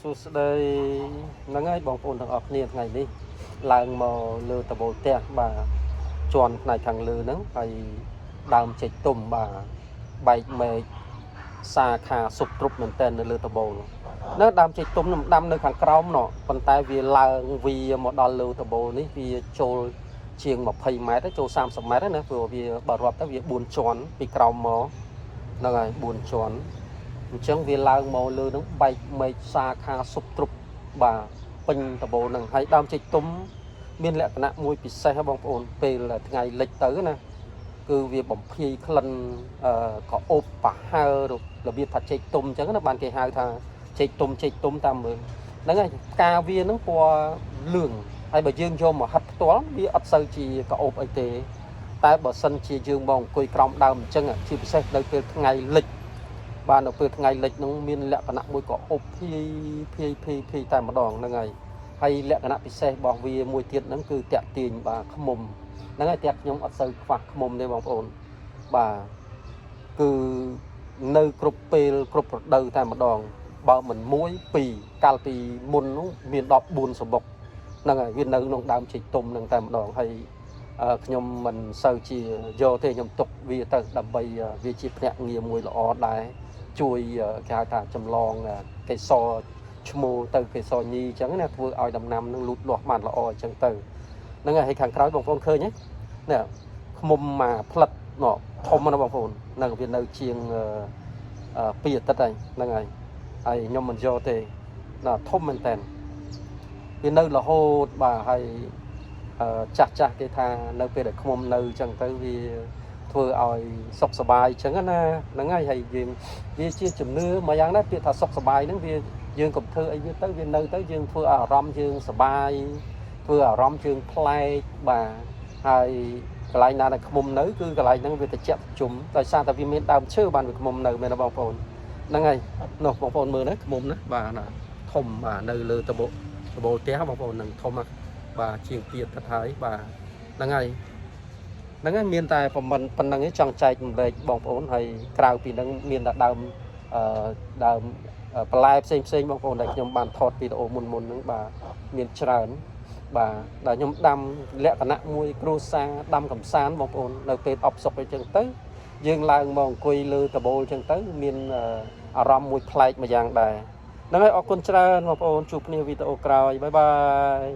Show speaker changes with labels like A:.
A: សួស្តីហ្នឹងហើយបងប្អូនទាំងអស់គ្នាថ្ងៃនេះឡើងមកលើតបូលផ្ទះបាទជន់ផ្នែកខាងលើហ្នឹងហើយដើមចេកទុំបាទបែកមែកសាខាសុបទ្រុបមែនតើនៅលើតបូលនៅដើមចេកទុំនឹងដាំនៅខាងក្រោមណោះប៉ុន្តែវាឡើងវាមកដល់លើតបូលនេះវាចូលជាង20ម៉ែត្រចូល30ម៉ែត្រណាព្រោះវាបើរាប់ទៅវា4ជាន់ពីក្រោមមកហ្នឹងហើយ4ជាន់អញ្ចឹងវាឡើងមកលើនឹងបែកមែកសាខាសុបទ្រុបបាទពេញតបូលនឹងហើយដើមចេកទុំមានលក្ខណៈមួយពិសេសបងប្អូនពេលថ្ងៃលិចទៅណាគឺវាបំភាយក្លិនក៏អូបប្រហើររបៀបថាចេកទុំអញ្ចឹងណាបានគេហៅថាចេកទុំតាមមើលហ្នឹងហើយផ្កាវានឹងពណ៌លឿងហើយបើយើងយកមកហិតផ្ទាល់វាអត់សូវជាក៏អូបអីទេតែបើសិនជាយើងមកអង្គុយក្រោមដើមអញ្ចឹងជាពិសេសនៅពេលថ្ងៃលិចបាទនៅពេលថ្ងៃលិចហ្នឹងមានលក្ខណៈមួយក៏អុបភាយតែម្ដងហ្នឹងហើយលក្ខណៈពិសេសរបស់វាមួយទៀតហ្នឹងគឺតាក់ទាញបាទខ្មុំហ្នឹងហើយតែខ្ញុំអត់សូវខ្វះខ្មុំទេបងប្អូនបាទគឺនៅគ្រប់ពេលគ្រប់រដូវតែម្ដងបើមិន1 2កាលពីមុននោះមាន14សម្បុកហ្នឹងហើយវានៅក្នុងដើមចេកទុំហ្នឹងតែម្ដងហើយខ្ញុំមិនសូវជាយកទេខ្ញុំទុកវាទៅដើម្បីវាជាភ្នាក់ងារមួយល្អដែរជួយគេហៅថាចម្លងកេសរឈ្មោះទៅកេសរញីអញ្ចឹងណាធ្វើឲ្យដំណាំនឹងលូតលាស់បានល្អអញ្ចឹងទៅហ្នឹងហើយខាងក្រោយបងប្អូនឃើញទេនេះខ្មុំមកផ្លិតធំណាបងប្អូនហ្នឹងវានៅជាង2អាទិត្យហ្នឹងហើយខ្ញុំមិនយកទេធំមែនតើវានៅរហូតបាទហើយចាស់គេថានៅពេលដែលខ្មុំនៅអញ្ចឹងទៅវាធ្វើឲ្យសុខសប្បាយអញ្ចឹងណាហ្នឹងហើយយើងវាជាជំនឿមួយយ៉ាងដែរពាក្យថាសុខសប្បាយហ្នឹងវាយើងកុំធ្វើអីវាទៅវានៅទៅយើងធ្វើអារម្មណ៍យើងសប្បាយធ្វើអារម្មណ៍យើងប្លែកបាទហើយកន្លែងណាដែលខ្មុំនៅគឺកន្លែងហ្នឹងវាត្រជាក់ជុំដោយសារតែវាមានដើមឈើបានវាខ្មុំនៅមែនទេបងប្អូនហ្នឹងហើយនោះបងប្អូនមើលណាខ្មុំណាបាទណាធំបាទនៅលើតបូលផ្ទះបងប្អូននឹងធំបាទជាងទៀតទៅហើយបាទហ្នឹងហើយមានតែប៉ុណ្្នឹងឯងចង់ចែកម្លែកបងប្អូនហើយក្រៅពីហ្នឹងមានតែដើមបន្លែផ្សេងបងប្អូនដែលខ្ញុំបានថតវីដេអូមុនហ្នឹងបាទមានច្រើនបាទដែលខ្ញុំដាំលក្ខណៈមួយគ្រួសារដាំកំសាន្តបងប្អូននៅពេលអបសុកអីចឹងទៅយើងឡើងមកអង្គុយលើតបូលចឹងទៅមានអារម្មណ៍មួយប្លែកមួយយ៉ាងដែរហ្នឹងហើយអរគុណច្រើនបងប្អូនជួបគ្នាវីដេអូក្រោយបាយបាយ